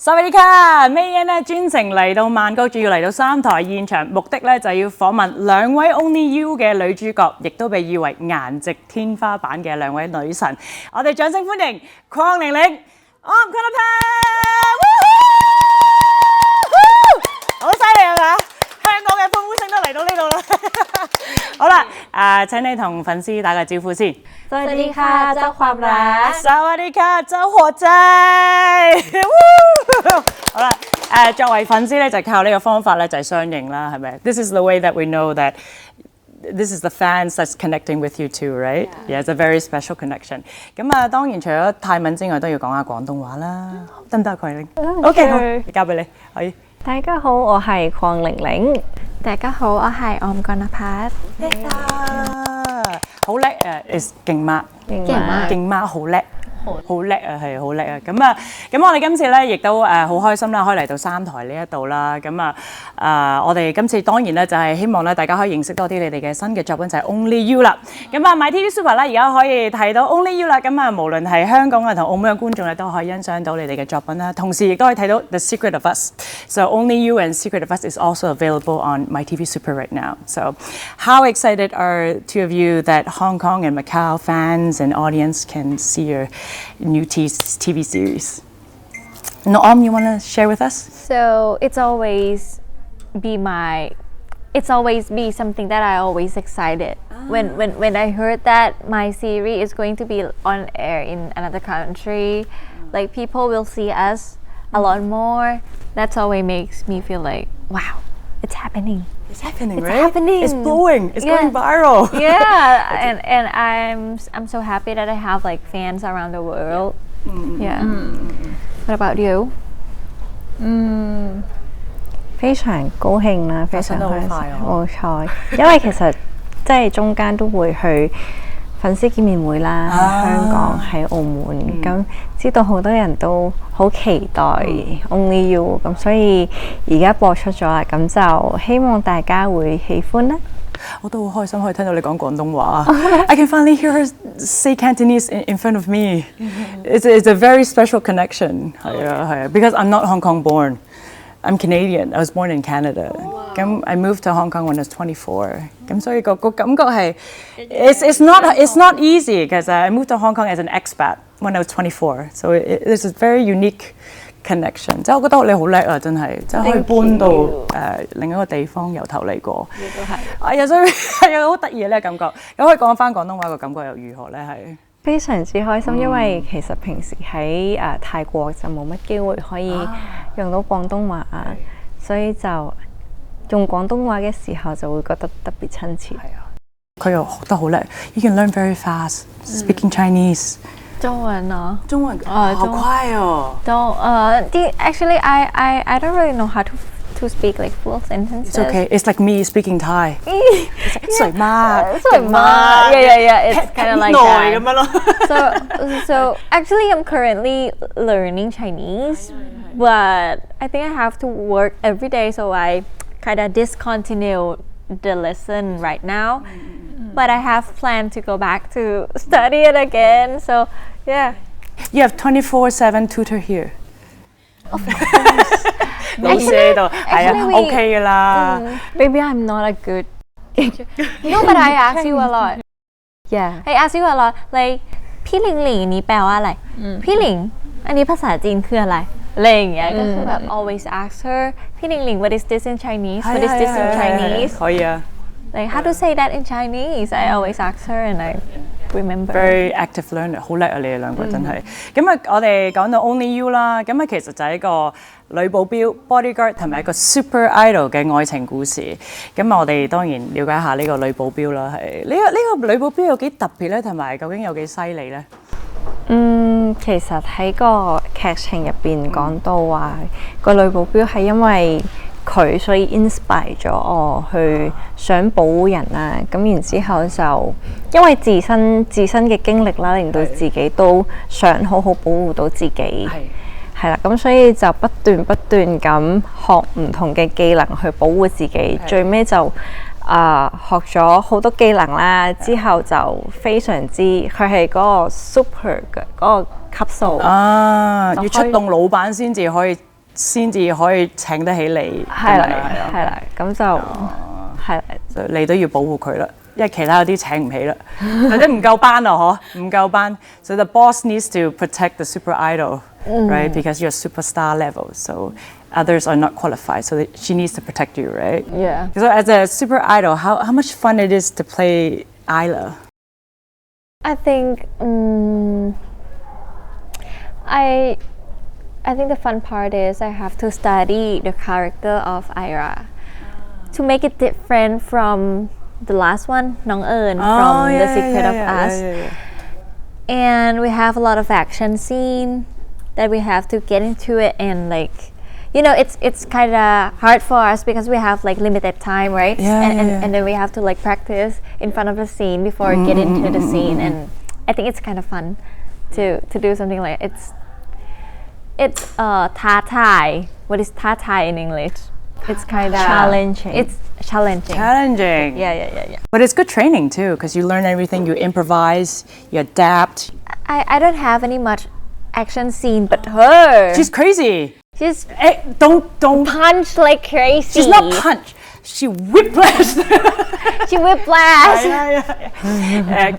薩瓦迪卡，美恩咧專程嚟到曼谷，仲要嚟到三台現場，目的咧就要訪問兩位 Only You 嘅女主角，亦都被譽為顏值天花板嘅兩位女神。我哋掌聲歡迎鄺玲玲、Orm Kornnaphat， 好犀利啊嘛！香港嘅歡呼聲都嚟到呢度啦。好啦，請你同粉絲打個招呼先。สวัสดีค่ะเจ้าความรัก สวัสดีค่ะเจ้าหัวใจ好啦，作為粉絲咧就靠呢個方法咧就係相認啦，係咪 ？This is the way that we know that this is the fans that's connecting with you too, right? Yeah, it's a very special connection. 咁啊，當然除咗泰文之外，都要講下廣東話啦，得唔得啊？鄺玲 ？OK， 好，交俾你，可以。大家好，我係鄺玲玲。大家好，我係Orm Kornnaphat。好叻！is 勁媽，勁媽好叻。好叻啊，係好叻啊！咁我哋今次咧亦都好開心啦，可以嚟到三台呢一度啦。我哋今次當然咧就係希望咧大家可以認識多啲你哋嘅新嘅作品就係 Only You 啦。myTV Super 咧而家可以睇到 Only You 啦。無論係香港啊同澳門嘅觀眾咧都可以欣賞到你哋嘅作品啦。同時亦都可以睇到 The Secret of Us。So Only You and Secret of Us is also available on myTV Super right now. So how excited are two of you that Hong Kong and Macau fans and audience can see your new TV series? No, Orm, you want to share with us? So it's always be something that I always excited when I heard that my series is going to be on air in another country, like people will see us a lot more. That's always makes me feel like, wow, it's happening. It's happening, it's right? Happening. It's blowing. It's going viral. Yeah, and I'm so happy that I have like fans around the world. Yeah. What about you? 非常高興啦，非常開心，冇錯。因為其實即係中間都會去粉絲見面會啦，喺香港喺澳門，咁知道好多人都好期待 Only You， 咁所以而家播出咗啦，咁就希望大家會喜歡啦。我都好開心可以聽到你講廣東話。I can finally hear her say Cantonese in front of me. It's a very special connection. 係啊， because I'm not Hong Kong born. I'm Canadian. I was born in Canada. I moved to Hong Kong when I was 24. 所以個感覺係 it's not easy because I moved to Hong Kong as an expat when I was 24. So it's a very unique connection. 即係我覺得你好叻啊，真係，即係可以搬到另一個地方由頭嚟過。你都係。所以係好得意嘅呢個感覺。咁可以講翻廣東話個感覺又如何咧？係。非常之開心，因為其實平時喺泰國就冇乜機會可以用到廣東話，所以就用廣東話嘅時候就會覺得特別親切。係啊，佢又學得好叻 ，You can learn very fast speaking Chinese。中文啊，中文好快哦。Actually, I don't really know how to speak like full sentences. It's okay. It's like me speaking Thai. 水媽，Yeah. It's kind of like that. So actually, I'm currently learning Chinese, but I think I have to work every day, so I kind of discontinue the lesson right now. But I have planned to go back to study it again. So yeah. You have 24/7 tutor here. Of course. 老師喺度，係啊 ，OK 㗎啦。Maybe I'm not a good teacher. No, but I ask you a lot. Yeah. I ask you a lot. Like พี่ลิงหลิงนี้แปลว่าอะไรพี่หลิงอันนี้ภาษาจีนคืออะไรอะไรอย่างเงี้ยก็คือแบบ always ask her พี่ลิงหลิง what is this in Chinese what is this in Chinese 可以啊。Like how to say that in Chinese I always ask her and I remember. Very active learner， 好叻啊！你哋兩個真係。我哋講到 Only You 啦，其實就係一個女保鏢 bodyguard 同埋一個 super idol 嘅愛情故事。我哋當然了解下呢個女保鏢啦。係呢個女保鏢有幾特別咧，同埋究竟有幾犀利咧？其實喺個劇情入邊講到話，個女保鏢係因為佢所以 inspire 咗我去想保護人啦，咁然之後就因為自身嘅經歷啦，令到自己都想好好保護到自己，係啦，咁所以就不斷咁學唔同嘅技能去保護自己，最尾就學咗好多技能啦，之後就非常之佢係嗰個 super 嘅嗰個級數要出動老闆先至可以先至可以請得起你。係啦，咁就係啦，你都要保護佢啦。因為其他嗰啲請唔起啦，或者唔夠班啊，唔夠班。So the boss needs to protect the super idol, right? Because you're superstar level, so others are not qualified. So she needs to protect you, right? Yeah. So as a super idol, how much fun it is to play Isla? I think I think the fun part is I have to study the character of Ira to make it different from the last one, NongEun from The Secret of Us. And we have a lot of action scene that we have to get into it, and like, you know, it's kind of hard for us because we have like limited time, right? And then we have to like practice in front of the scene before we get into the scene, and I think it's kind of fun to do something like it'sท้าทาย What is ท้าทายin English? It's kind of challenging. It's challenging. Yeah. But it's good training too, because you learn everything. You improvise, you adapt. I don't have any much action scene, but her. She's crazy. She's Don't punch like crazy. She's not punch. She whiplash. She whiplash.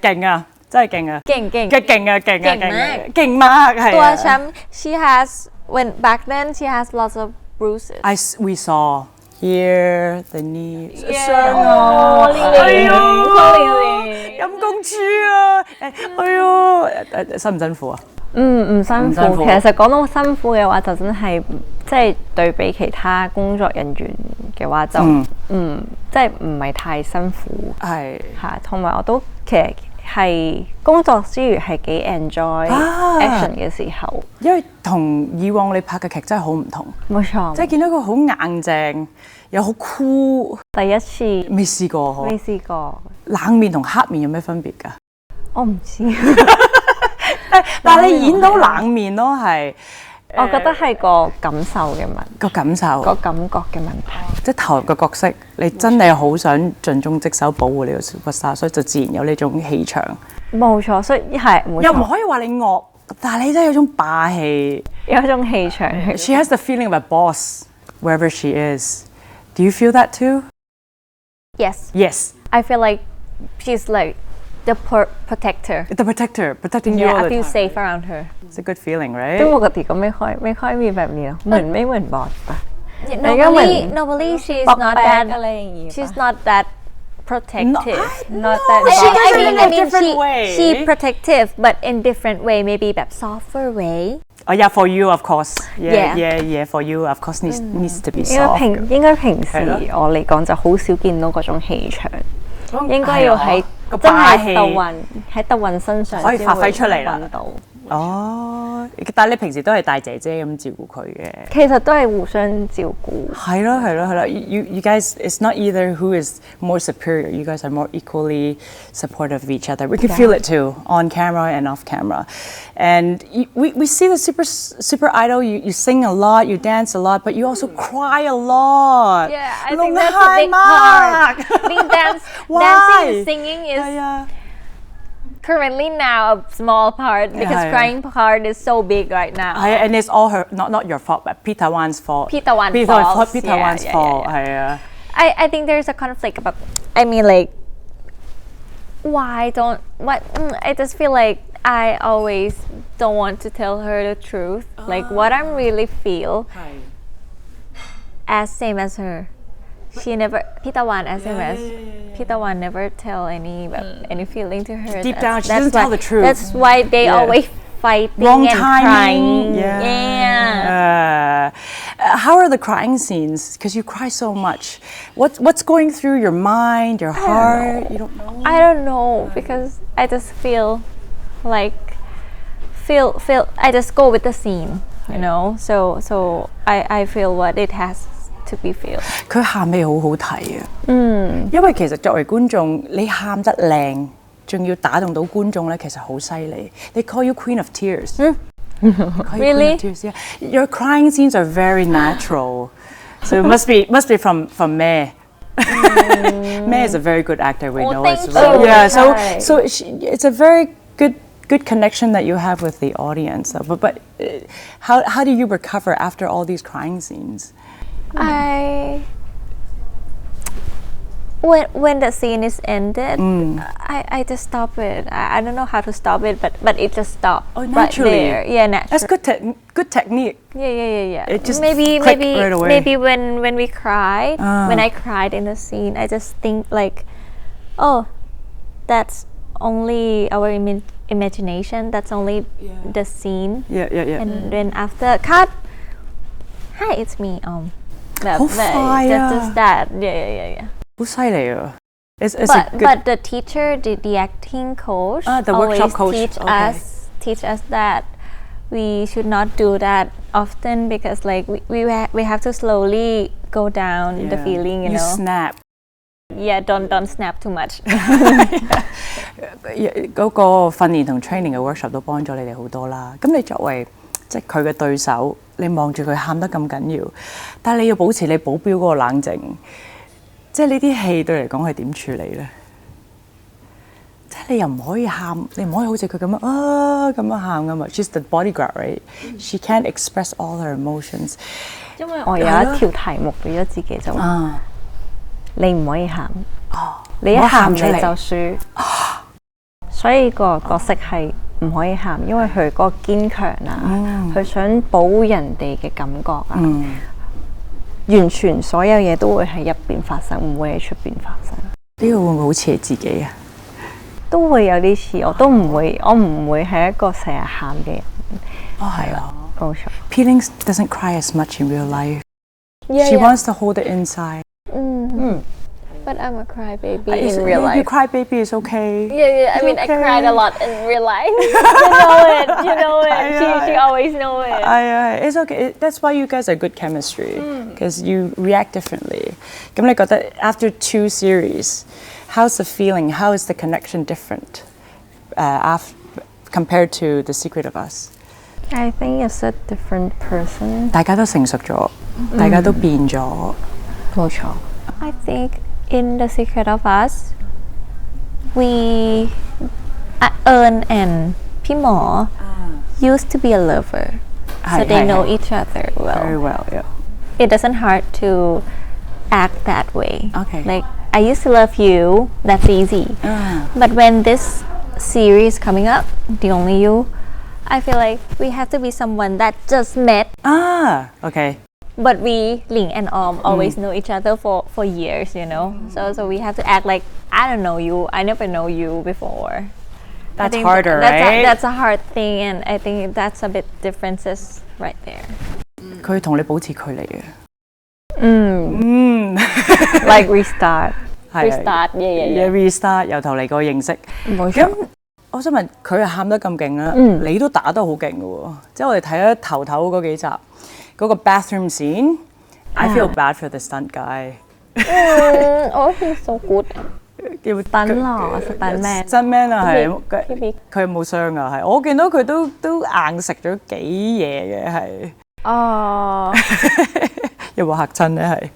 勁啊，真係勁啊，勁มาก係。ตัวฉัน she has when back then she has lots of bruises. We saw here the knee. 陰公豬啊！辛唔辛苦啊？唔辛苦。其實講到辛苦嘅話，就真係即係對比其他工作人員嘅話，就即係唔係太辛苦。係同埋我都其實係工作之餘係幾 enjoy action 嘅時候，因為同以往你拍嘅劇真係好唔同。冇錯，即係見到佢好硬淨，又好酷。第一次未試過，未試過。冷面同黑面有咩分別㗎？我唔知。但係你演到冷面咯，係。我覺得係個感受嘅問題，個感覺嘅問題，即係投入個角色，你真係好想盡忠職守保護你個 superstar，所以就自然有呢種氣場。冇錯，所以係冇錯。又唔可以話你惡，但係你真係有種霸氣，有一種氣場。She has the feeling of a boss wherever she is. Do you feel that too? Yes. I feel like she's like the protector. The protector, protecting you all the time. I feel safe around her. It's a good feeling, right? 都ปกติก็ไม่ค่อยมีแบบนี้เนาะไม่เหมือนบอสป่ะ Normally she's not that protective. Not that. I mean she protective, but in different way, maybe แบบ softer way. Oh yeah, for you of course. Yeah. For you of course needs to be soft. 應該平時我嚟講就好少見到嗰種氣場，應該要喺真係特運身上可以發揮出嚟啦。到。哦，但係你平時都係大姐姐咁照顧佢嘅。其實都係互相照顧。係咯。You guys, it's not either who is more superior. You guys are more equally supportive of each other. We can feel it too, on camera and off camera. And we see the super idol. You sing a lot, you dance a lot, but you also cry a lot. Yeah, I think that's a big part. I think dancing and singing is currently now a small part because crying part is so big right now. And it's all her, not your fault, but Pitawan's fault. Pitawan's fault. I think there's a conflict about. I mean, like, I just feel like I always don't want to tell her the truth, like what I really feel, as same as her. She never Pitawan as same as Pitawan never tell any feeling to her. Deep down, she doesn't tell the truth. That's why they always fighting Wrong and timing. crying. How are the crying scenes? Because you cry so much. What's going through your mind, your heart? You don't know. I don't know because I just feel like I just go with the scene, you know. So I feel what it has to be feel. 佢喊戲好好睇啊！因為其實作為觀眾，你喊得靚，仲要打動到觀眾咧，其實好犀利。They call you Queen of Tears. Really? Tears, yeah. Your crying scenes are very natural. So it must be from May. May is a very good actor. We know as well. You. Yeah. So it's a very good good connection that you have with the audience. But how do you recover after all these crying scenes? When the scene is ended, I just stop it. I don't know how to stop it, but it just stopped. Oh, naturally. Right there. Yeah, naturally. That's good technique. Yeah. It just maybe right away. Maybe when we cried, when I cried in the scene, I just think like, oh, that's only our imagination. That's only the scene. Yeah. And then after cut, hi, it's me. Just that. Yeah. 好犀利啊！ But the teacher, the acting coach, the always workshop coach teach us that we should not do that often because like we have to slowly go down the feeling, you know. Snap. Yeah, don't snap too much. 嗰個訓練同 training 嘅 workshop 都幫咗你哋好多啦。咁你作為即係佢嘅對手，你望住佢喊得咁緊要，但係你要保持你保標嗰個冷靜。即係呢啲戲對你嚟講係點處理咧？即係你又唔可以喊，你唔可以好似佢咁樣咁樣喊噶嘛。She's the bodyguard, right? She can't express all her emotions。因為我有一條題目俾咗自己就話，你唔可以喊，你一喊你就輸。所以個角色係唔可以喊，因為佢嗰個堅強啊，佢想保護人哋嘅感覺啊。完全所有嘢都會喺入邊發生，唔會喺出邊發生。呢個會唔會好似你自己啊？都會有啲似，我唔會係一個成日喊嘅人。係啦，冇錯。Peeling doesn't cry as much in real life. Yeah, She wants to hold it inside. But I'm a crybaby in real life. You cry baby is okay. Yeah. I mean, I cried a lot in real life. You know it. She always know it. It's okay. That's why you guys are good chemistry because you react differently. 咁你覺得 after 2 series, how's the feeling? How is the connection different compared to The Secret of Us? I think it's a different person. 大家都成熟咗，大家都變咗。冇錯。I think in The Secret of Us, we, Earn and พี่หมอ used to be a lover, so they know each other well. Very well, yeah. It doesn't hard to act that way. Okay. Like I used to love you. That's easy. But when this series coming up, The Only You, I feel like we have to be someone that just met. Okay. But we, Ling and Orm, always know each other for years, you know. So we have to act like I don't know you. I never know you before. That's harder, right? That's a hard thing, and I think that's a bit differences right there. 佢同你保持距離嘅。Like restart. Yeah. Restart 由頭嚟過認識。冇錯。咁我想問佢係喊得咁勁啦，你都打得好勁嘅喎。即係我哋睇咗頭嗰幾集，嗰個 bathroom scene, I feel bad for the stunt guy. Oh, he's so good. stunt man 真 man 啊，係佢冇傷啊，係我見到佢都硬食咗幾嘢嘅，係。有冇嚇親咧？係。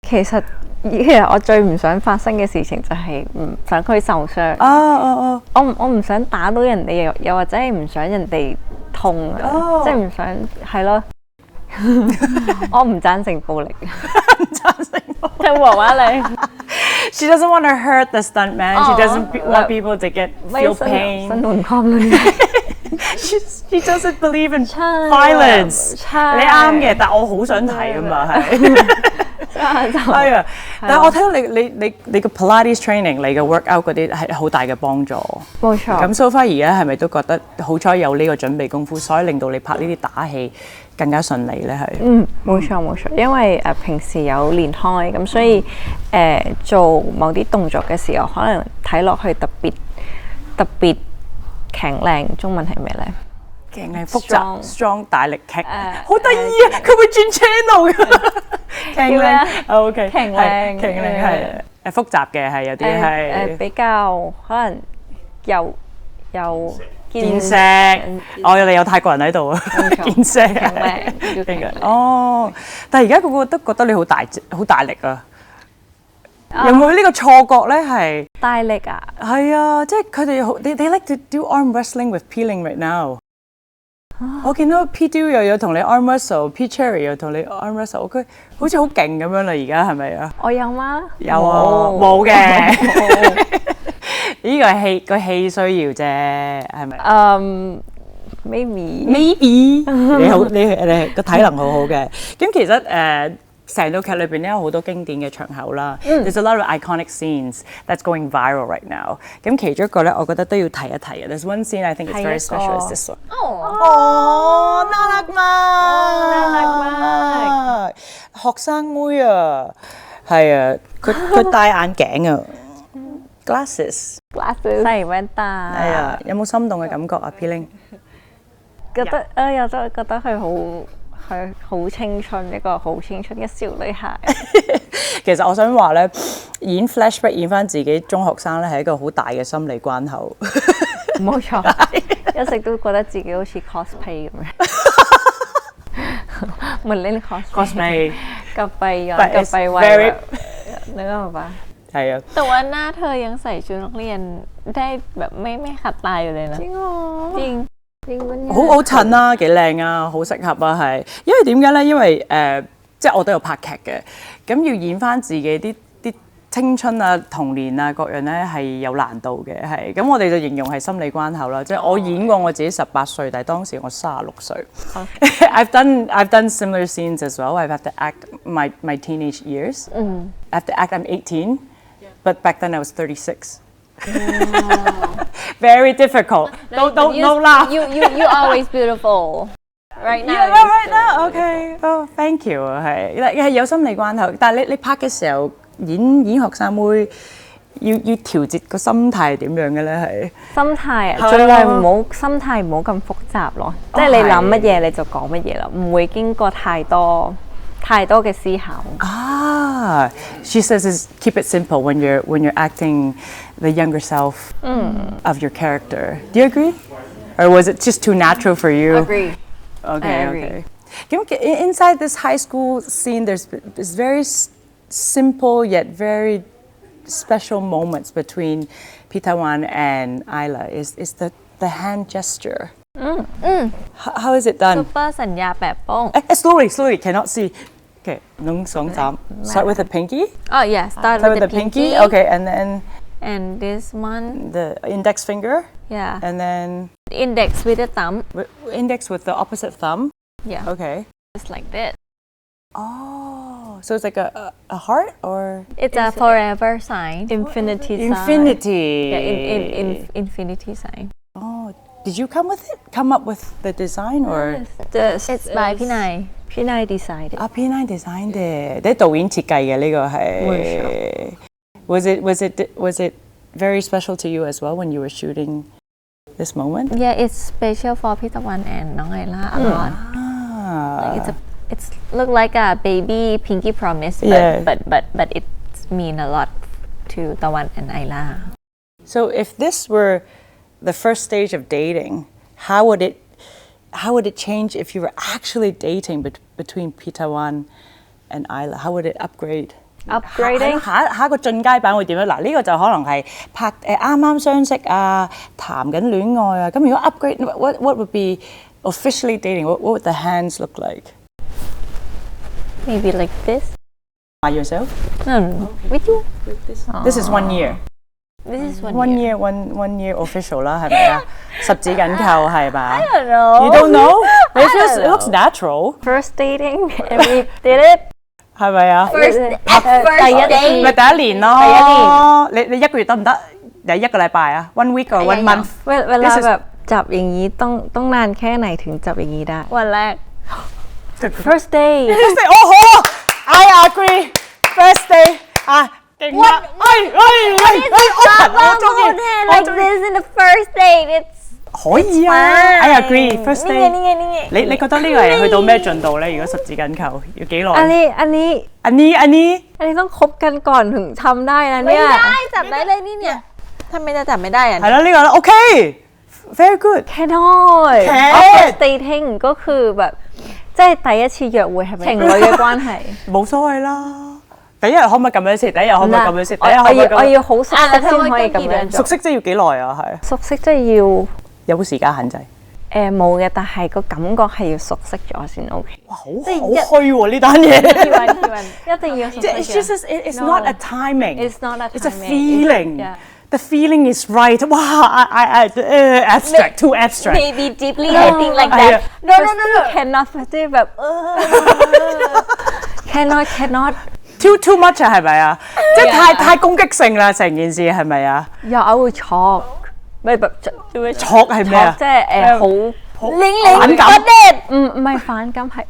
其實我最唔想發生嘅事情就係唔想佢受傷。我唔想打到人哋，又或者係唔想人哋痛啊，即係唔想係咯。我唔贊成暴力。唔贊成暴力。聽黃話你。She doesn't want to hurt the stunt man. She doesn't want people to feel pain. 新門框啦。She doesn't believe in violence. 你啱嘅，但我好想睇啊嘛，係。係啊，但係我睇到你個 Pilates training，你嘅 workout 嗰啲係好大嘅幫助。冇錯。咁 so far 而家係咪都覺得好彩有呢個準備功夫，所以令到你拍呢啲打戲更加順利咧？係。冇錯，因為平時有練開，咁所以做某啲動作嘅時候，可能睇落去特別強靚。中文係咩咧？勁靚複雜 strong 大力劇，好得意啊！佢會轉 channel 㗎。強靚 ，OK， 強靚係複雜嘅，係有啲係比較可能又見識。我哋有泰國人喺度啊，見識係。但係而家個個都覺得你好大力啊！有冇呢個錯覺咧？係大力啊！係啊，即係佢哋好，they like to do arm wrestling with P-Ling right now。我見到 P Do 又有同你 arm wrestle，P Cherry 又同你 arm wrestle， 佢好似好勁咁樣啦，而家係咪啊？我有嗎？有啊，冇嘅。呢個係個戲需要啫，係咪？Maybe。你好，你個體能好好嘅。咁其實成套劇裏邊咧有好多經典嘅場口啦。There's a lot of iconic scenes that's going viral right now。咁其中一個咧，我覺得都要提一提嘅。There's one scene I think it's very special. Is this one？ 哦，น่ารักมาก學生妹啊，係啊，佢戴眼鏡啊 ，glasses， ใส่แว่นตา。係啊，有冇心動嘅感覺啊 ，P-Ling？ 覺得有覺得佢好青春，一個好青春嘅小女孩。其實我想話咧，演 flashback 演翻自己中學生咧，係一個好大嘅心理關口。冇錯，一直都覺得自己好似 cosplay 咁樣。เหมือนเล่น cosplay กลับไปวัยแบบนึกออกปะ係啊，แต่ว่าหน้าเธอยังใส่ชุดนักเรียนได้แบบไม่ขัดตาอยู่เลยนะจริงเหรอจริง好襯啊，幾靚啊，好適合啊，係。因為點解咧？因為即係我都有拍劇嘅，咁要演翻自己啲青春啊、童年啊各樣咧係有難度嘅，係。咁我哋就形容係心理關口啦。即係我演過我自己18歲，但係當時我36歲。I've done similar scenes as well. I've had to act my teenage years. I have to act. I'm 18, but back then I was 36. Very difficult. Don't laugh. You always beautiful. Right now. Yeah, right now. Okay. Oh, thank you. 係有心理關口，但係你拍嘅時候演學生妹，要調節個心態係點樣嘅咧？係心態啊，盡量心態唔好咁複雜咯。即係你諗乜嘢你就講乜嘢啦，唔會經過太多嘅思考。She says is keep it simple when you're acting the younger self of your character. Do you agree? Or was it just too natural for you? Agree. Okay. Inside this high school scene, there's very simple yet very special moments between Pitawan and Isla. Is the hand gesture? How is it done? Super สัญญาแปะโป้ง Slowly. Cannot see. Okay, 1, 2, 3. Start with the pinky. Oh yeah, start with the pinky. Okay, and then and this one the index finger. Yeah. And then index with the thumb. Index with the opposite thumb. Yeah. Okay. Just like this. Oh, so it's like a heart or it's a forever sign. Infinity sign. Infinity. Yeah, in infinity sign. Oh, did you come up with the design or? It's by พี่นาย พี่นาย decided. P9 designed it. 啲導演設計嘅呢個係。Was it very special to you as well when you were shooting this moment? Yeah, it's special for พี่ตะวัน and น้องไอล่า a lot. Like it's look like a baby pinky promise, but it mean a lot to ตะวัน and ไอล่า So if this were the first stage of dating, how would it change if you were actually dating between Pitawan and Isla? How would it upgrade? Upgrading 下一個進階版會點樣？嗱，呢個就可能係拍啱啱相識啊，談緊戀愛啊。咁如果 upgrade, what would be officially dating? What would the hands look like? Maybe like this. By yourself? No. With you. With this. This is 1 year. This is 1 year. One year official 啦，係咪啊？十指緊扣係嘛 I don't know. You don't know? It looks natural. First dating, and we did it. 係咪啊？第一年咪第一年咯。你1個月得唔得？定1個禮拜啊 ？1 week or 1 month？ เวลาแบบจับอย่างนี้ต้องนานแค่ไหนถึงจับอย่างนี้ได้ วันแรก First day โอ้โห I agree. First day 勁มาก我中意 like this in the first date. It's 可以啊 I agree. First day 你覺得呢個係去到咩進度咧？如果十指緊扣要幾耐？อันนี้ต้องคบกันก่อนถึงทำได้นะเนี่ย ไม่ได้จับได้เลยนี่เนี่ยทำไมจะจับไม่ได้อ่ะ 係啦呢個啦 OK very good cannot first dating ก็คือแบบ即係第一次約會係咪情侶嘅關係冇所謂啦第一日可唔可以咁樣先？第一日可唔可以咁樣先？第一日可唔可以咁樣？我要好熟悉先可以咁樣做。熟悉即係要幾耐啊？係熟悉即係要有冇時間限制？冇嘅，但係個感覺係要熟悉咗先 OK。哇，好虛喎呢單嘢。一定要熟悉。It's just it's not a timing. It's not a timing. It's a feeling. The feeling is right. Wow, abstract, too abstract. Maybe deeply hating like that. No. Cannot 即係แบบcannot. Too much 啊，係咪啊？即係太攻擊性啦，成件事係咪啊？又我會錯，咩錯係咩啊？即係好反感。唔係反感係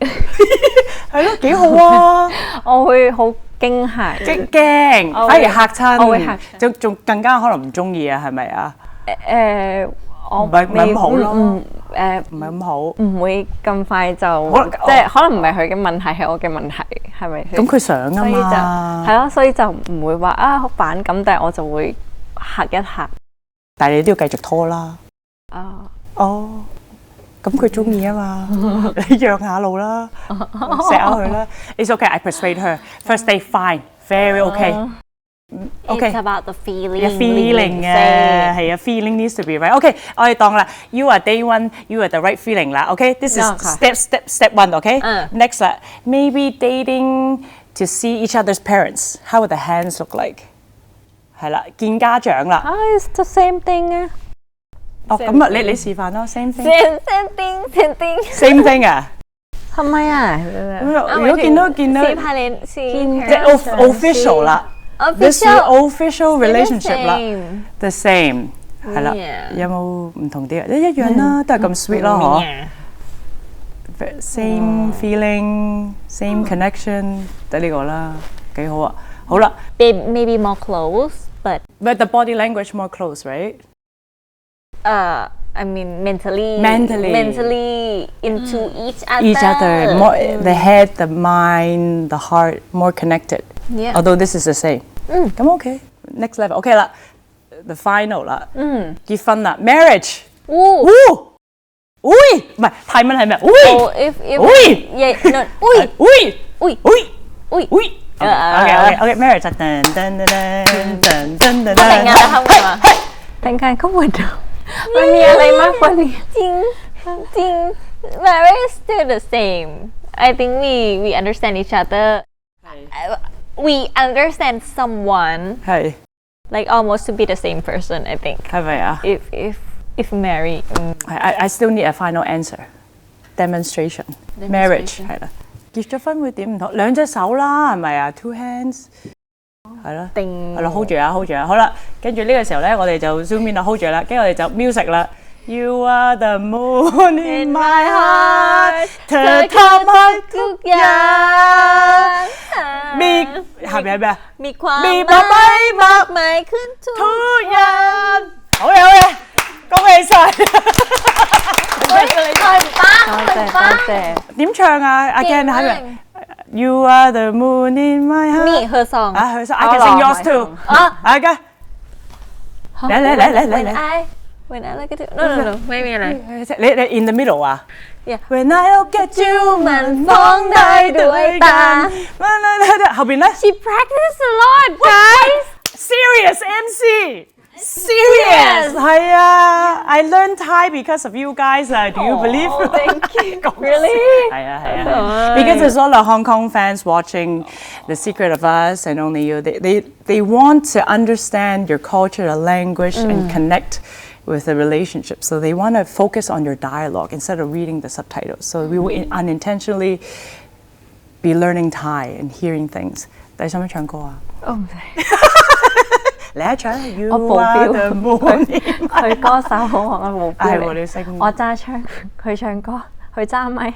係咯，幾好啊！我會好驚嚇，驚，反而嚇親，我會嚇親，仲更加可能唔中意啊，係咪啊？我唔係咁好咯，唔係咁好，唔會咁快就即係可能唔係佢嘅問題，係我嘅問題，係咪？咁佢想啊嘛，係咯，所以就唔會話啊好反感，但係我就會嚇一嚇。但係你都要繼續拖啦。哦，咁佢中意啊嘛，你讓下路啦，錫下佢啦。It's okay, I persuade her. First day fine, very okay. Okay. It's about the feeling. The feeling 啊，係啊 ，feeling needs to be right. Okay， 我哋當啦 ，you are day one, you are the right feeling 啦。Okay，this is step one. Okay. Next 啦 ，maybe dating to see each other's parents. How would the hands look like？ 係啦，見家長啦。It's the same thing 啊。哦，咁啊，你示範咯 ，same thing。Same thing. Same thing 啊？係咪啊？如果見到即係 official 啦。This official relationship 啦 ，the same 係啦，有冇唔同啲啊？一樣啦，都係咁 sweet 咯，嗬。Same feeling, same connection， 得呢個啦，幾好啊！好啦 Maybe more close, but the body language more close, right? I mean mentally into each other. More the head, the mind, the heart, more connected. Yeah. Although this is the same. 咁 OK, next level. OK 啦 ，the final 啦，結婚啦 ，marriage。唔係泰文係咩？OK marriage 噔噔噔噔噔噔噔。定係咁換到，咪咩อะไรมากกว่านี้จริง marriage is still the same. I think we understand each other. We understand someone like almost to be the same person. I think 係咪啊 if marry, I still need a final answer. Demonstration. Marriage 係啦，結咗婚會點唔同？兩隻手啦，係咪啊 ？Two hands 係啦，係啦 ，hold 住啊 ，hold 住啊，好啦，跟住呢個時候咧，我哋就 zoom in 啦 ，hold 住啦，跟住我哋就 music 啦。You are the moon in my heart， เธอทำให้ทุกอย่างมี下邊係咩啊？มีความมีความหมายมาก มายขึ้นทุ ทุก ก อย่าง好嘢，恭喜晒！點唱啊？阿 Ken 喺邊 ？You are the moon in my heart。นี่her song 啊，her song。I can sing yours too。啊，嘅。嚟。When I look at you, no， ไม่มีอะไร你 in the middle 啊 ？When I look at you， มันฟ้องได้ด้วยตา後邊咧 She practiced a lot, guys. Serious MC。Serious 係啊 I learned Thai because of you guys. Do you believe? Thank you. Really? 係啊。Because there's all the Hong Kong fans watching The Secret of Us and Only You. They want to understand your culture, the language, and connect with the relationship. So they want to focus on your dialogue instead of reading the subtitles. So we will unintentionally be learning Thai and hearing things. 你想唔想唱歌啊？嚟一唱 You are the moon。佢歌手好，我冇標。係喎，你識。我揸槍，佢唱歌，佢揸咪。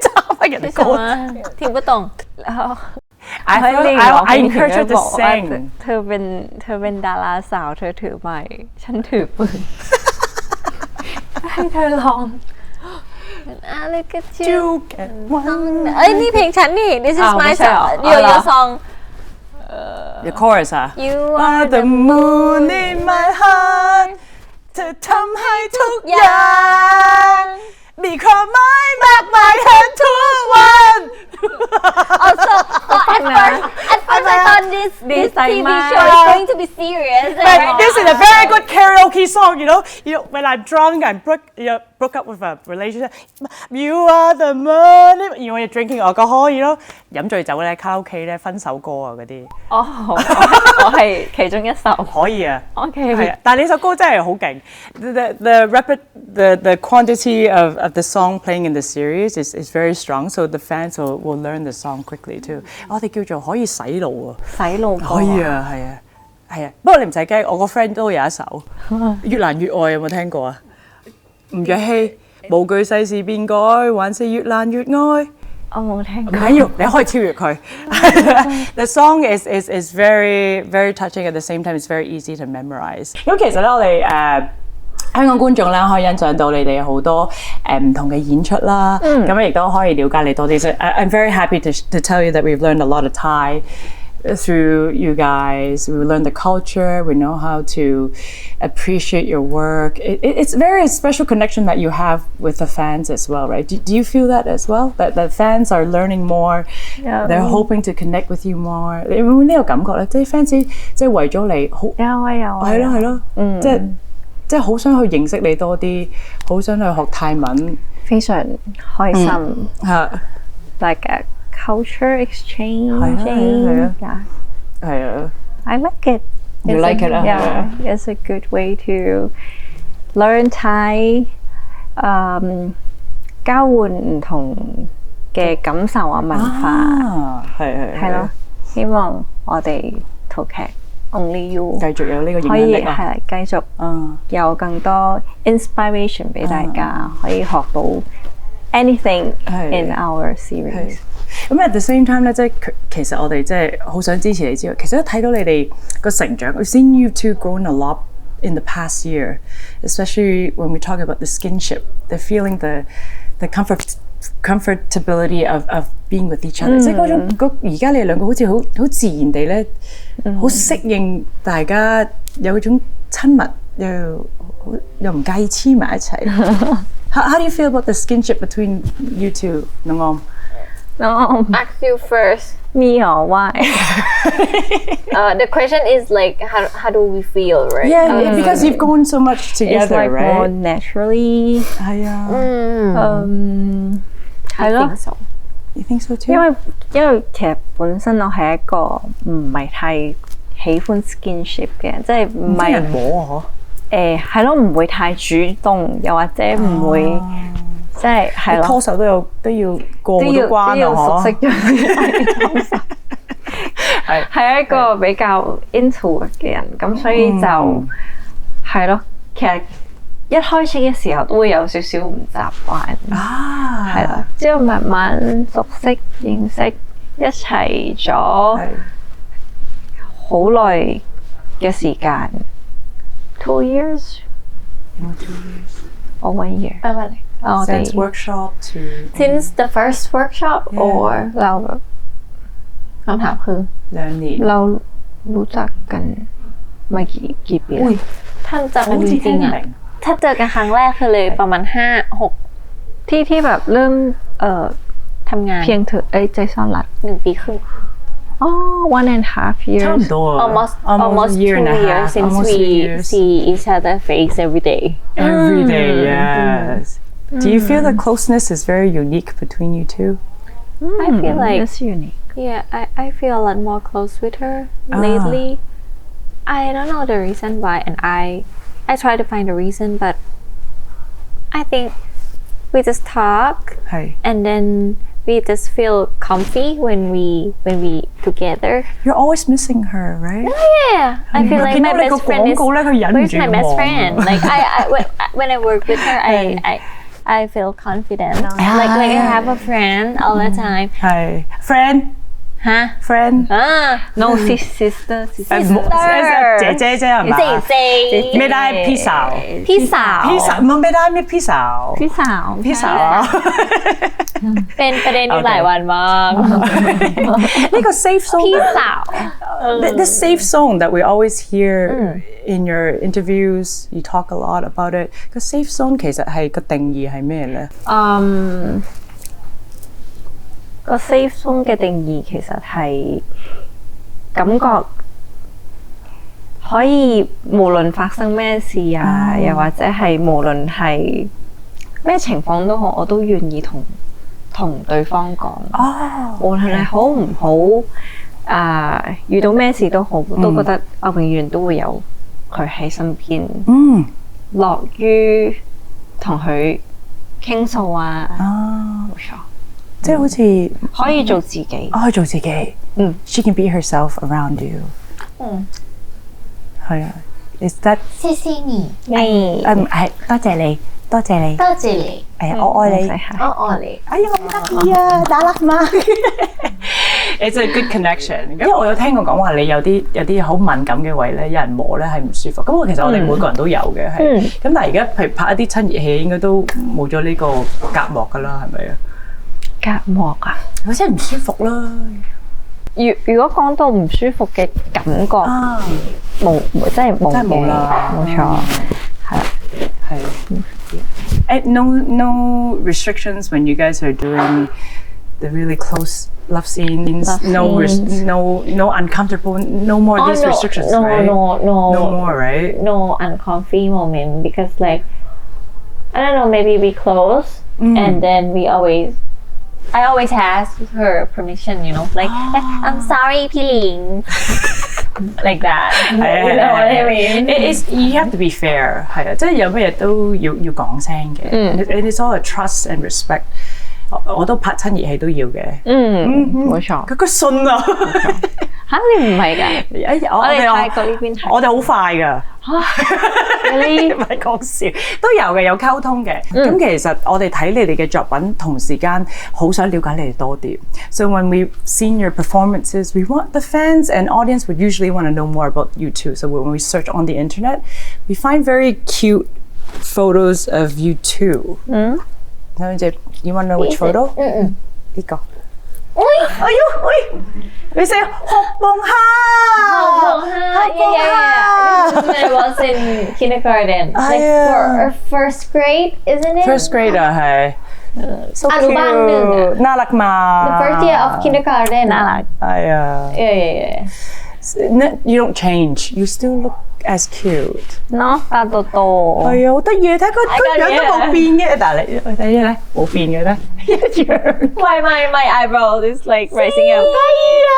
揸咪人哋歌。聽不懂。I encourage her to sing。เธอเป็นดาราสาวเธอถือไม้ฉันถือปืนให้เธอลอง I look at you เอ้ยนี่เพลงฉันนี่ This is my song your song The chorus อ่ะ You are the moon in my heart เธอทำให้ทุกอย่างมีความหมายมากมายแทนทุกวัน Also at first this TV show is going to be serious. But this is a very good karaoke song, you know. When I'm drunk and broke up with a relationship, you are the money. When you're drinking alcohol, you know， 飲醉酒咧，卡拉 OK 咧，分手歌啊嗰啲。哦，我係其中一首。可以啊。OK。係啊，但係呢首歌真係好勁。The quantity of the song playing in the series is very strong, so the fans will learn the song quickly too. 我哋叫做可以洗腦啊。洗腦歌。可以啊，係啊。係啊，不過你唔使驚，我個 friend 都有一首《越難越愛》，有冇聽過啊？吳若希無懼世事變改，還是越難越愛。我冇聽過。唔緊要，你可以超越佢。The song is very very touching at the same time. It's very easy to memorize. 咁其實咧，我哋香港觀眾咧可以欣賞到你哋好多唔同嘅演出啦。咁亦都可以了解你多啲。So I'm very happy to tell you that we've learned a lot of Thai through you guys. We learn the culture. We know how to appreciate your work. It's a very special connection that you have with the fans as well, right? Do you feel that as well? That the fans are learning more. Yeah. They're hoping to connect with you more. 你會唔會呢個感覺咧？即係 fans 即係為咗你好。有啊有啊。係咯係咯。即係好想去認識你多啲，好想去學泰文。非常開心。Like a culture exchange. I like it. You like it? Yeah, it's a good way to learn Thai. 交換唔同嘅感受啊，文化。係咯，希望我哋套劇 Only You 繼續有呢個影響力啊！可以係繼續有更多 inspiration 俾大家，可以學到 anything in our series。咁 at the same time 咧，即係其實我哋即係好想支持你之外，其實都睇到你哋個成長。We've seen you two grown a lot in the past year, especially when we talk about the skinship, the feeling, the comfortability of being with each other。即係嗰種而家你哋兩個好似好自然地咧，好適應大家有嗰種親密又唔介意黐埋一齊。How do you feel about the skinship between you two, LingOrm? No, ask you first. Me or why? The question is like how do we feel, right? Yeah, because you've gone so much together, it's like right? More naturally. 係啊。係咯。I think so. You think so too? 因為其實本身我係一個唔係太喜歡 skinship 嘅，即係唔係摸係咯，唔會太主動，又或者唔會。即係咯，拖手都要過好多關啊！都要熟悉咗，係一個比較 introvert 嘅人，咁所以就係咯。其實一開始嘅時候都會有少少唔習慣，係啦。之後慢慢熟悉認識，一齊咗好耐嘅時間 ，2 years or 1 year。Since workshop to since the first workshop or เราแบบคำถามคือเรารู้จักกันมากี่ปีท่านจักกันจริงๆอ่ะถ้าเจอกันครั้งแรกคือเลยประมาณ5-6ที่แบบเริ่มทำงานเพียงเธอใจซ่อนรัก1 ปีครึ่ง1.5 years. Almost 2 years since we see each other face every day. Every day, yes. Do you feel the closeness is very unique between you two? I feel like it's unique. Yeah, I feel a lot more close with her lately. I don't know the reason why, and I try to find a reason, but I think we just talk, and then we just feel comfy when we together. You're always missing her, right? Yeah, I feel like my best friend is. Where's my best friend? Like when I work with her, I feel confident. Like I have a friend all the time. Hi, friend. Huh? Friend. No, sister. 姐姐啫係嘛？姐咩帶 pizza？ Pizza 唔係咩帶咩 pizza？ Pizza เป็นประเด็นอยู่หลายวันมาก 呢個 safe zone Pizza this safe zone that we always hear in your interviews you talk a lot about it 個 safe zone 其實係個定義係咩咧？個 safe zone 嘅定義其實係感覺可以無論發生咩事啊，又或者係無論係咩情況都好，我都願意同對方講。無論係好唔好，遇到咩事都好，都覺得我永遠都會有佢喺身邊。樂於同佢傾訴啊，冇錯，即係好似可以做自己，可以做自己。She can be herself around you。係啊 ，Is that？ 謝謝你。係多謝你，多謝你，多謝你。我愛你，我愛你。哎呀，我唔得意啊，打甩嘛。It's a good connection。因為我有聽過講話，你有啲好敏感嘅位咧，有人摸咧係唔舒服。咁其實我哋每個人都有嘅，係。咁但係而家譬如拍一啲親熱戲，應該都冇咗呢個隔膜㗎啦，係咪啊？隔膜啊，好似唔舒服啦。如果講到唔舒服嘅感覺，真係冇啦，冇錯，係。No restrictions when you guys are doing the really close love scenes. No uncomfortable. No more these restrictions, right? No more, right? No uncomfy moment because like I don't know, maybe we close and then I always ask her permission, you know, like I'm sorry, พี่ลิง like that. You know what I mean? You have to be fair. 係啊，即係有咩嘢都要講聲嘅。It is all a trust and respect. 我都拍親熱戲都要嘅。冇錯。佢信啊！嚇你唔係㗎？我哋泰國呢邊係。我哋好快㗎。你唔係講笑，都有嘅，有溝通嘅。咁其實我哋睇你哋嘅作品，同時間好想了解你哋多啲。So when we've seen your performances, we want the fans and audience would usually want to know more about you too. So when we search on the internet, we find very cute photos of you too. You want to know which photo? 呢個。哎呦，你寫學蹦蝦，When I was in kindergarten, like for first grade, isn't it? First grade 啊，係。So cute，น่ารัก嘛。The first year of kindergarten. น่ารัก。係啊。Yeah. You don't change. You still look as cute. เนาะตาโต係啊，好得意啊！睇佢樣都冇變嘅，但係你睇下咧，冇變嘅咧，一樣。Why my eyebrow is like rising up? 得意啊！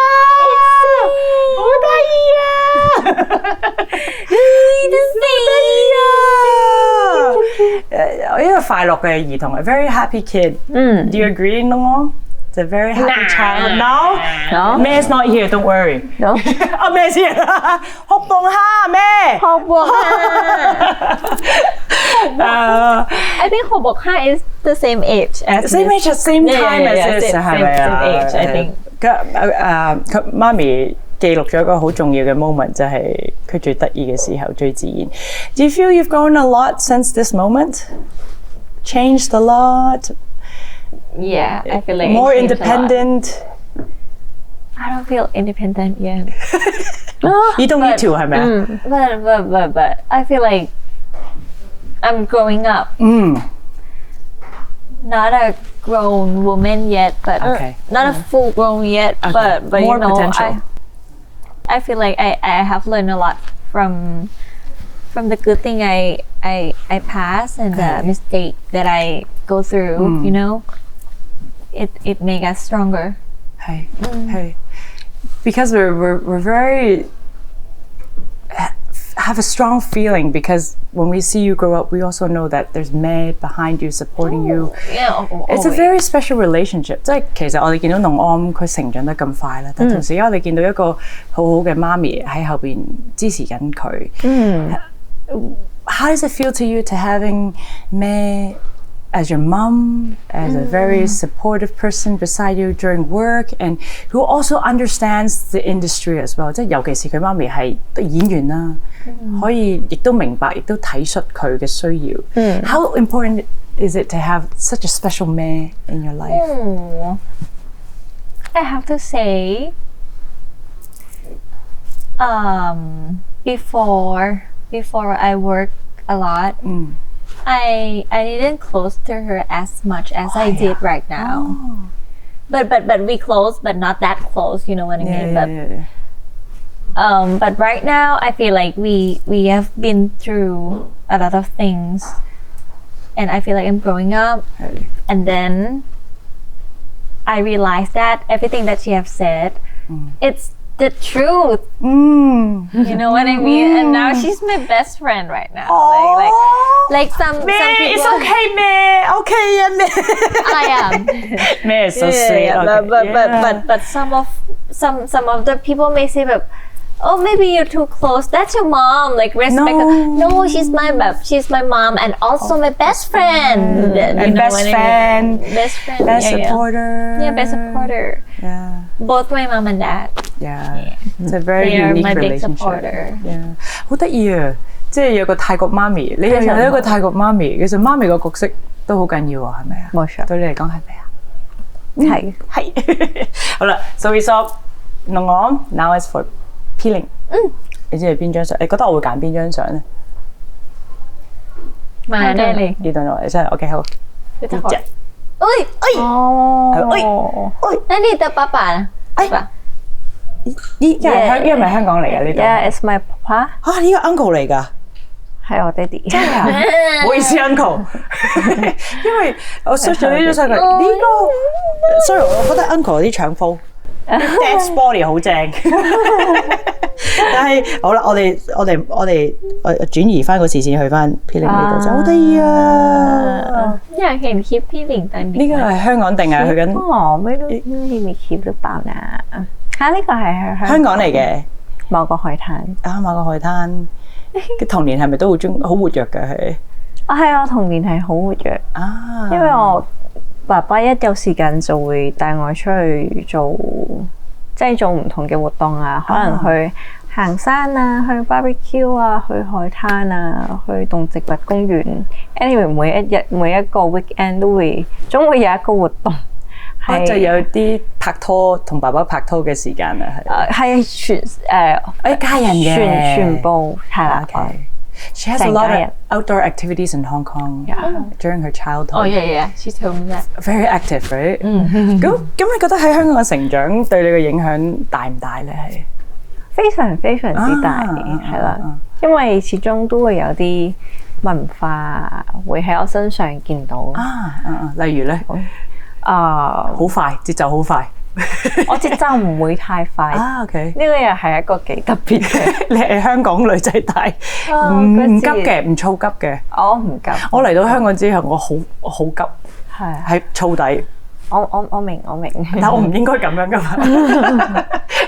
好得意啊！一個快樂嘅兒童，a very happy kid. Do you agree, LingOrm? It's a very happy child. No? May's not here. Don't worry. No? May's here. 學蹦蝦咩？學蹦蝦。I think 學蹦蝦 is the same age. Same age at same time as this 係咪啊？ Same age, I think. 佢媽咪記錄咗一個好重要嘅 moment，就係佢最得意嘅時候，最自然。Do you feel you've grown a lot since this moment? Changed a lot? Yeah, I feel like more independent. I don't feel independent yet. You don't need to, 係咪啊？ But I feel like I'm growing up. Not a grown woman yet, but not a full grown yet. But more you know, potential. I feel like I have learned a lot from the good thing I pass and the mistake that I go through. You know, it make us stronger. Hey, because we're very have a strong feeling, because when we see you grow up, we also know that there's May behind you supporting you. Yeah, it's a very special relationship. 即係其實我哋見到LingOrm佢成長得咁快啦，但同時我哋見到一個好好嘅媽咪喺後邊支持緊佢。How does it feel to you to having May as your mom, as a very supportive person beside you during work, and who also understands the industry as well? 即係尤其是佢媽咪係演員啦，可以亦都明白，亦都體恤佢嘅需要。How important is it to have such a special man in your life? I have to say, before I work a lot, I didn't close to her as much as I did right now. But we close, but not that close. You know what I mean? But right now, I feel like we have been through a lot of things, and I feel like I'm growing up. And then I realized that everything that she have said, it's the truth. You know what I mean? And now she's my best friend right now. Like some people. It's okay, May. Okay, yeah, May. I am. May is so sweet. But some of the people may say, but oh, maybe you're too close. That's your mom. Like respect her. No, she's my mom and also my best friend. And best friend. Best supporter. Yeah, best supporter. Yeah. Both my mom and dad. Yeah. It's a very They are unique my big relationship. supporter. Yeah. 好得意啊！即係有個泰國媽咪，你又有一個泰國媽咪，其實媽咪個角色都好緊要喎，係咪啊？冇錯，對你嚟講係咪啊？係。好啦 ，so we saw LingOrm now is for peeling。你知係邊張相？你覺得我會揀邊張相咧？買咩嚟？呢度我真係 OK 好。呢隻。那你的爸爸呢？呢個係咪香港嚟嘅呢度 Yeah, it's my papa。啊，呢個 uncle 嚟㗎。係我爹哋。真係啊！唔好意思 uncle， 因為我 search 咗呢張相，呢個 sorry， 我覺得 uncle 啲腸夫 ，dad's body 好正。但係好啦，我哋轉移翻個視線去翻 peeling 呢度就好得意啊！อยากเห็นคลิปพี่หลิงตอนนี้呢個係香港定係去緊？我ไม่รู้มีคลิปหรือเปล่านะ嚇呢個係香港嚟嘅某個海灘啊，某個海灘。嘅童年係咪都好活躍嘅係？係我童年係好活躍啊，因為我爸爸一有時間就會帶我出去做唔同嘅活動啊，可能去行山啊，去 barbecue 啊，去海灘啊，去動植物公園。anyway 每一個 weekend 總會有一個活動。就有啲拍拖同爸爸拍拖嘅時間啊，係家人嘅全部係啦。She has a lot of outdoor activities in Hong Kong during her childhood. Oh yeah, she told me that. Very active, right? 咁你覺得喺香港嘅成長對你嘅影響大唔大咧？係非常非常之大，係啦，因為始終都會有啲文化會喺我身上見到例如咧。好快，節奏好快。我節奏唔會太快。OK。呢個又係一個幾特別嘅。你係香港女仔，但係唔急嘅，唔躁急嘅。我唔急。我嚟到香港之後，我好急，係燥底。我明，但我唔應該咁樣噶嘛。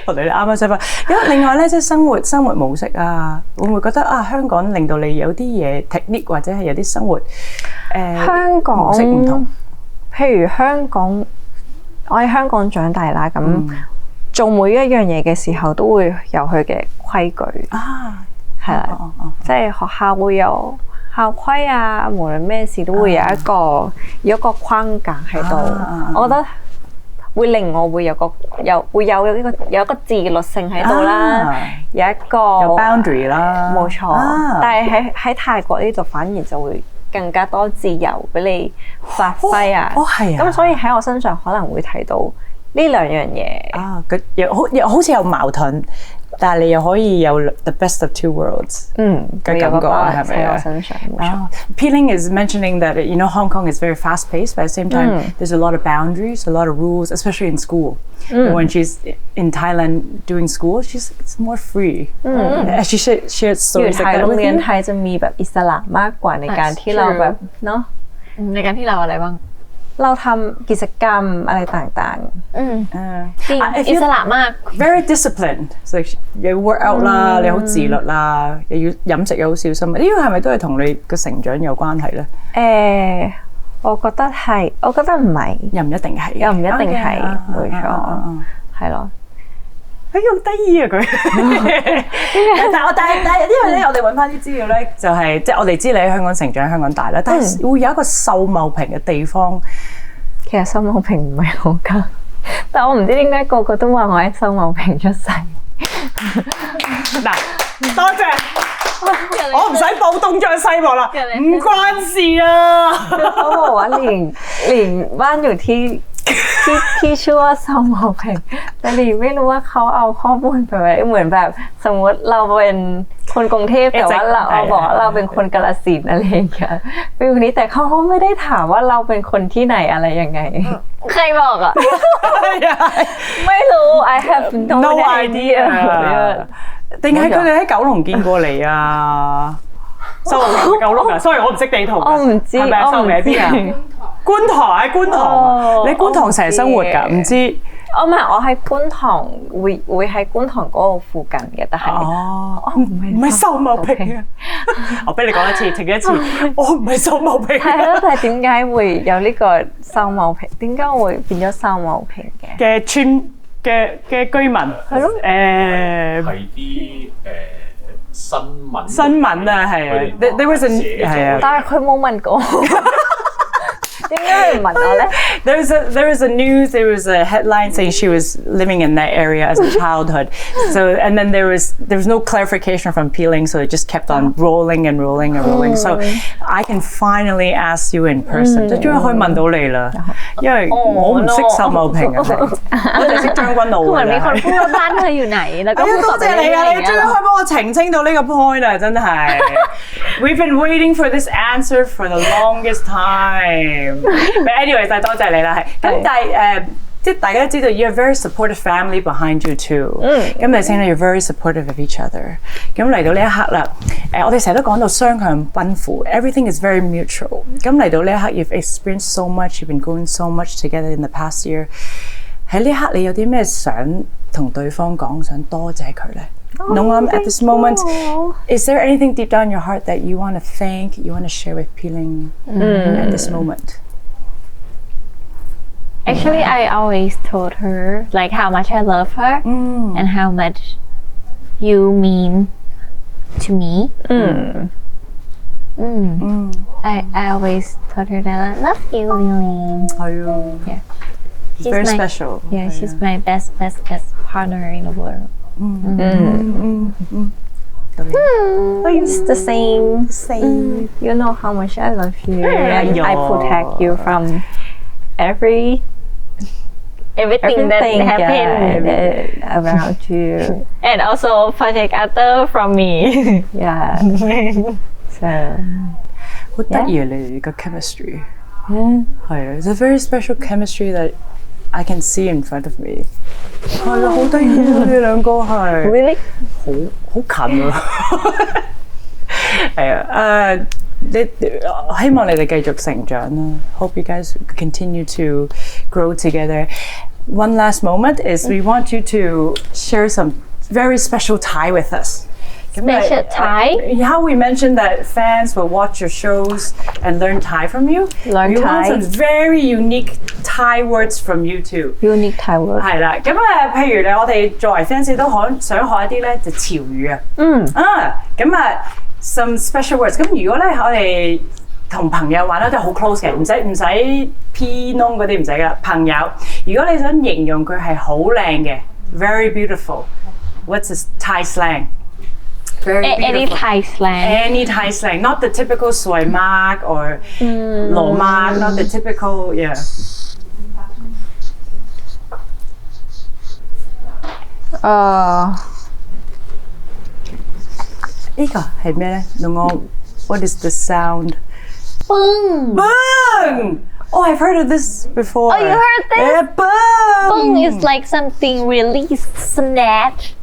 我哋啱啱相反。咁另外咧，即係生活模式啊，會唔會覺得香港令到你有啲嘢 technique 或者係有啲生活香港模式唔同？譬如香港，我喺香港長大啦，咁做每一樣嘢嘅時候都會有佢嘅規矩係啦，即係學校會有校規啊，無論咩事都會有一個框架喺度，我覺得會令我會有一個自律性喺度啦，有一個 boundary 啦，冇錯。但係喺泰國呢度反而就會更加多自由俾你發揮啊！係啊！咁所以喺我身上可能會睇到呢兩樣嘢佢又好似有矛盾，但係你又可以有 the best of two worlds 嘅感覺係咪啊？喺我身上冇錯。Peeling is mentioning that Hong Kong is very fast paced, but at the same time there's a lot of boundaries, a lot of rules, especially in school. When she's in Thailand doing school, she's more free. She shared stories like that. โรงเรียนไทยจะมีแบบอิสระมากกว่าในการที่เราแบบเนาะในการที่เราอะไรบ้างเราทำกิจกรรมอะไรต่างจริงอิสระมาก very disciplined. It's like 又要 work out 啦，你好自律啦，又要飲食又好小心。呢個係咪都係同你嘅成長有關係咧？我覺得係，我覺得唔係，又唔一定係，冇錯，係咯。好得意啊佢！但係因為咧，我哋揾翻啲資料咧，就係即係我哋知你喺香港成長、香港大啦，但係會有一個秀茂坪嘅地方。其實秀茂坪唔係我家，但我唔知點解個個都話我喺秀茂坪出世。嗱，多謝。我唔使報東張西望啦，唔關事啊。เขาบอกว่าหลิงบ้านอยู่ที่ ที่ชื่อว่าซาวเมาเพลงแต่หลีไม่รู้ว่าเขาเอาข้อมูลไปไว้เหมือนแบบสมมติเราเป็นคนกรุงเทพแต่ว่าเราบอกว่าเราเป็นคนกาฬสินธุ์อะไรอย่างเงี้ยฟิลนี้แต่เขาไม่ได้ถามว่าเราเป็นคนที่ไหนอะไรยังไงใครบอกอ่ะไม่รู้ I have no idea 定係佢哋喺九龍見過你啊？收九龍啊？sorry， 我唔識地圖。我唔知，係咪收喺邊啊？觀塘喺觀塘，你觀塘成日生活㗎？唔知。唔係，我喺觀塘會喺觀塘嗰個附近嘅，但係唔係秀茂坪啊！我俾你講一次，停一次，我唔係秀茂坪。係咯，但係點解會有呢個秀茂坪？點解會變咗秀茂坪嘅村嘅居民？係咯，係啲新聞啊，係啊 ，there was a 係啊，但係佢冇問過。點解佢唔問我咧 ？There was a news. There was a headline saying she was living in that area as a childhood. So and then there was no clarification from Peeling, so it just kept on rolling and rolling and rolling. So I can finally ask you in person. 就終於可以問到你啦，因為我唔識秀茂坪啊，我哋識將軍澳㗎。เหมือนมีคนพูดว่าบ้านเธออยู่ไหนแล้วก็พูด 多謝你啊！你終於可以幫我澄清到呢個 point 啊！真係 ，We've been waiting for this answer for the longest time.But anyways， 多謝你啦，係咁，但係即係大家都知道 ，you're a very supportive family behind you too。咁你先咧 ，you're very supportive of each other。咁嚟到呢一刻啦，我哋成日都講到雙向奔赴 ，everything is very mutual。咁嚟到呢一刻 ，you've experienced so much，you've been going so much together in the past year。喺呢一刻，你有啲咩想同對方講，想多謝佢咧？LingOrm, at this moment, is there anything deep down in your heart that you want to thank, you want to share with Peeling at this moment? Actually, I always told her like how much I love her and how much you mean to me. I always told her that I love you, Lily. Are you? Yeah. She's very special. Yeah, she's my best partner in the world. It's the same. You know how much I love you and I protect you from everything that happened around you and also protect other from me. Yeah. So 好得意啊！你哋嘅 chemistry 係啊 ，it's a very special chemistry that I can see in front of me。係啊，好得意啊！你兩個係 really 好近啊！係啊，希望你哋繼續成長啦。Hope you guys continue to grow together. One last moment is we want you to share some very special Thai with us. Special Thai? How we mentioned that fans will watch your shows and learn Thai from you. Learn we Thai. want some very unique Thai words from you too. Unique Thai word. 係啦，咁譬如咧，我哋作為 fans 都想學一啲咧就潮語啊。some special words。咁如果咧我哋同朋友玩咧都係好 close 嘅，唔使 P 窿嗰啲唔使噶。朋友，如果你想形容佢係好靚嘅 ，very beautiful。What's this Thai slang? Any Thai slang. Any Thai slang, not the typical soy mark or lo mark, not the typical, yeah. 呢個係咩咧？LingOrm, what is the sound? Boom. Boom! Oh, I've heard of this before. Oh, you heard this? Yeah, boom! Boom is like something released, snatch.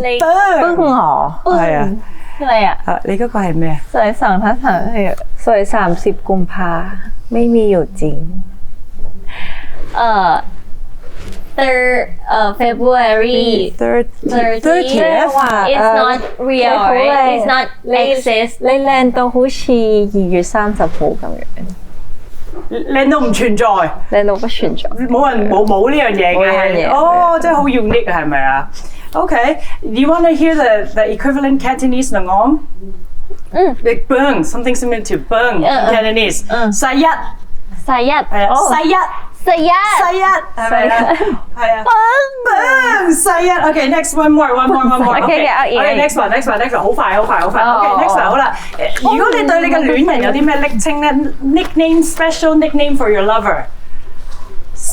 Like boom! 崩哦，係啊。อะไรอ่ะ你嗰個係咩？สวย2 ทับ 3係สวย30 กุมภาไม่มีอยู่จริง February 30th it's not real right it's not exist 你靚到好似2月30號咁樣靚到唔存在，靚到不存在，冇呢樣嘢嘅，哦，真係好 unique 係咪啊？Okay, do you want to hear the equivalent Cantonese LingOrm? Like bung, something similar to bung in Cantonese. Sayat. 係啊，sayat 係咪啊？係啊。bung sayat. Okay, next one more. Okay, next one. 好快。Okay, next one 好啦。如果你對你嘅戀人有啲咩昵稱咧 ？Nickname, special nickname for your lover.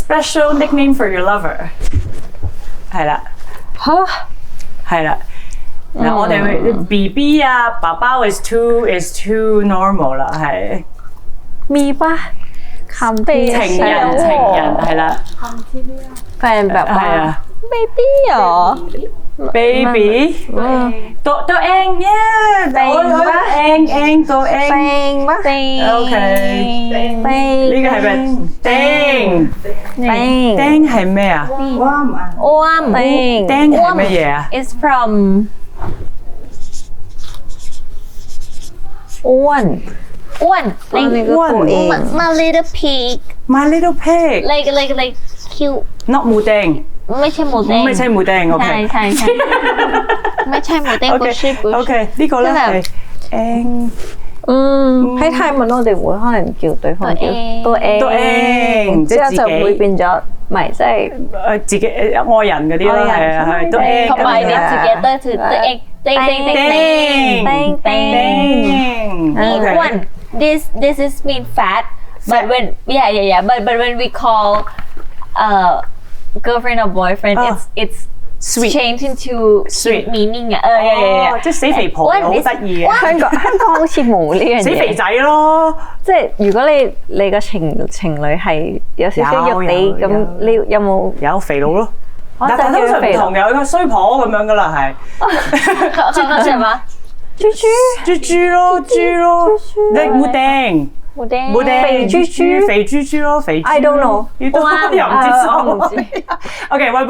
special nickname for your lover？ 係啦，係啦。嗱，我哋 BB 啊，爸爸 is too normal 啦，係。มีปะคำที่情人係啦。แฟนแบบว่า baby เหรอ baby ตัวเองเนี่ยเองตัวเอง เต็งปะ โอเค呢個係咩เต้ง係咩啊Orm เต้ง係乜嘢啊 is from อ้วน my little pig My little pig like cute not หมูเด้ง ไม่ใช่หมูเด้ง ไม่ใช่หมูเด้งโอเค ใช่ไม่ใช่หมูเด้ง โอเคโอเค呢個咧係เอง 喺泰文我哋會可能叫對方叫ตัวเอง之後就會變咗唔係即係自己愛人嗰啲咯係ตัวเอง 同埋你 together to ตัวเองเต้ง one this is mean fat but when but when we call girlfriend or boyfriend it's sweet change into sweet meaning 即係死肥婆好得意嘅香港好似冇呢樣嘢死肥仔咯即係如果你個情侶係有少少肉地咁你有冇有肥佬咯但係通常唔同嘅有個衰婆咁樣噶啦係係嘛豬咯你冇定冇定肥豬咯肥豬 I don't know 又唔知Okay wait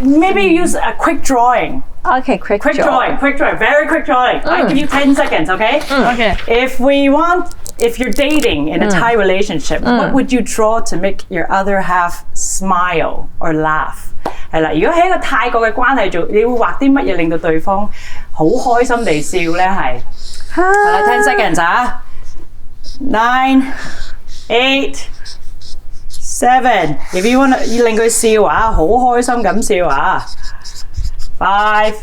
maybe use a quick drawing Okay quick drawing very quick drawing I give you 10 seconds okay if you're dating in a Thai relationship what would you draw to make your other half smile or laugh 係啦如果喺一個泰國嘅關係做你會畫啲乜嘢令到對方好開心地笑咧係係啦10 seconds 啊9 8 7 if you want 要令佢笑啊好開心咁笑啊5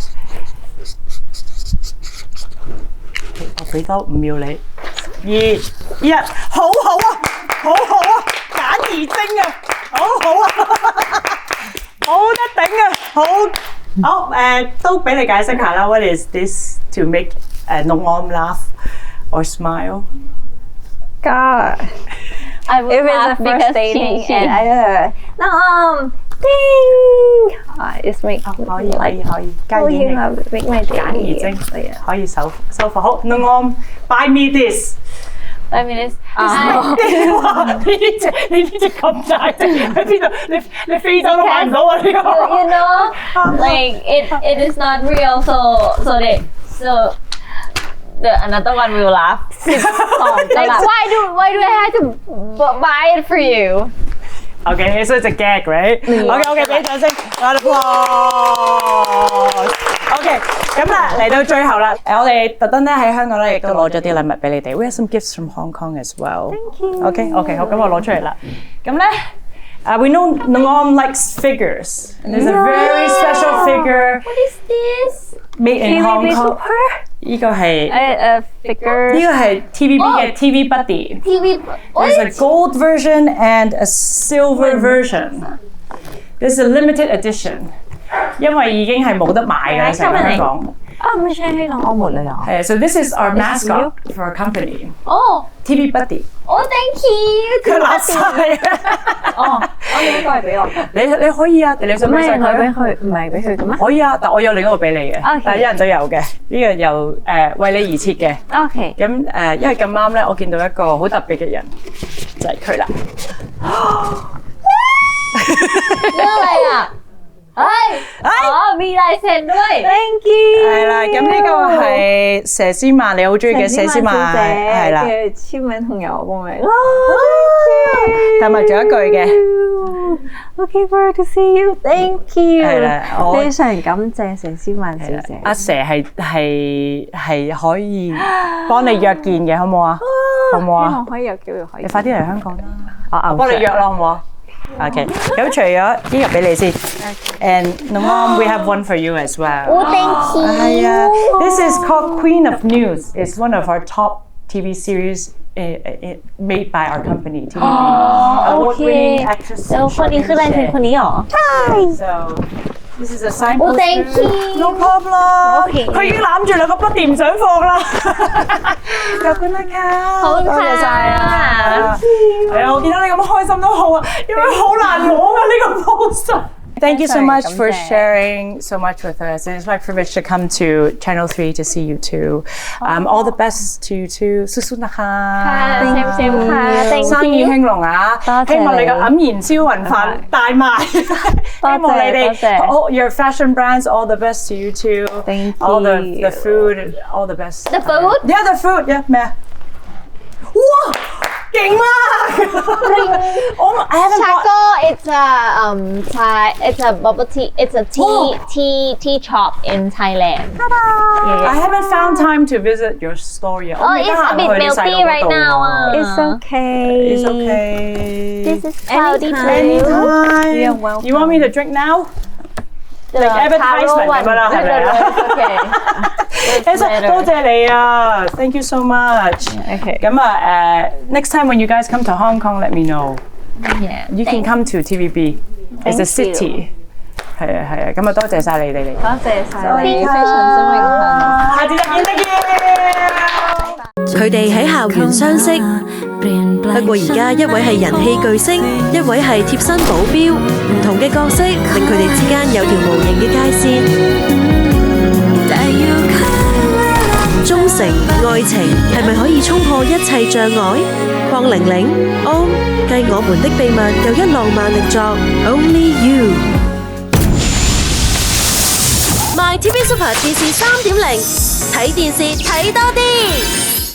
我俾多5秒你2 1好啊簡而精啊好啊好得頂啊好都俾你解釋下啦 What is this to make LingOrm laugh or smile God I would laugh because dating she and I ding it's make 可以加演繹 make my day 簡而精可以收貨好 LingOrm buy me this I mean it's 你呢隻咁大隻喺邊度？你非洲都買唔到啊！呢個 you know like it is not real so the another one will laugh like why do I have to buy it for you Okay, so it's a gag, right? Okay, 俾掌聲 OK， 咁啦，嚟到最後啦，我哋特登咧喺香港咧亦都攞咗啲禮物俾你哋。We have some gifts from Hong Kong as well. Thank you. OK， 好，咁我攞出嚟啦。咁咧，we know LingOrm likes figures. And there's a very special figure. what is this Made in Hong Kong. 呢個係figure 呢個係 TVB 嘅 TV Buddy. TV There's a gold version and a silver version. This is a limited edition. 因為已經係冇得買嘅成個香港。唔係香港我冇嚟啊。So this is our mascot for our company. TV Buddy. thank you 佢垃圾嚟嘅。我呢個係俾我。你可以啊，你想俾佢？唔係俾佢嘅咩？可以啊，但我有另一個俾你嘅，但係一人都有嘅。呢個又為你而設嘅。OK。咁因為咁啱咧，我見到一個好特別嘅人，就係佢啦。咩嚟啊？มีลายเซ็นด้วย Thank you 係啦，咁呢個係佘詩曼，你好中意嘅佘詩曼，係啦，嘅簽名同有我個名。同埋仲有一句嘅 Looking forward to see you. Thank you。係啦，非常感謝佘詩曼小姐。阿佘係可以幫你約見嘅，好唔好啊？好唔好啊？希望可以有機會可以。你快啲嚟香港啦！我幫你約啦，好唔好啊？ OK， 咁除咗呢個俾你先 ，and LingOrm we have one for you as well. thank you 係啊 ，this is called Queen of News. It's one of our top TV series made by our company TVB. โอเค Award-winning actress. แล้วคนนี้คือลายเซ็นคนนี้เหรอ So this is a sign Oh, poster. thank you. No problem. โอเค 佢已經攬住兩個筆電唔想放啦。ขอบคุณนะคะ。好多謝晒啊。係啊，我見到你咁開心都好啊，因為好難攞啊呢個 poster。Thank you so much for sharing so much with us. It's my privilege to come to Channel 3 to see you too. All the best to you too. สู้ๆนะคะ same ค่ะ thank 生意 you 興隆啊！希望你嘅黯然銷魂飯大賣。希望你哋 all your fashion brands, all the best to you too. Thank All the you. food, all the best. The food? Yeah, the food. Yeah, 咩啊？哇！勁啦！I haven't bought. Chaco, it's a Thai, it's a bubble tea, it's a tea shop in Thailand. I haven't found time to visit your store yet. Oh, it's a bit melty right now. It's okay. It's okay. This is cloudy Anytime. too. Anytime. You're welcome. You want me to drink now? The advertisement taro one. 咁樣啦，係咪啊？ Okay. That's better. 多謝你啊 ！Thank you so much. Okay. 咁啊，next time when you guys come to Hong Kong, let me know. Yeah. You can come to TVB. It's a Thank city. 係啊係啊，咁啊多謝晒你哋嚟。多謝晒你，非非常之榮幸。下次再見，再見。佢哋喺校園相識，不過而家一位係人氣巨星，一位係貼身保鏢，唔同嘅角色令佢哋之間有條無形嘅界線。忠誠愛情係咪可以衝破一切障礙？鄺玲玲、Orm 繼我們的秘密又一浪漫力作 Only You。myTV Super 電視3.0，睇電視睇多啲。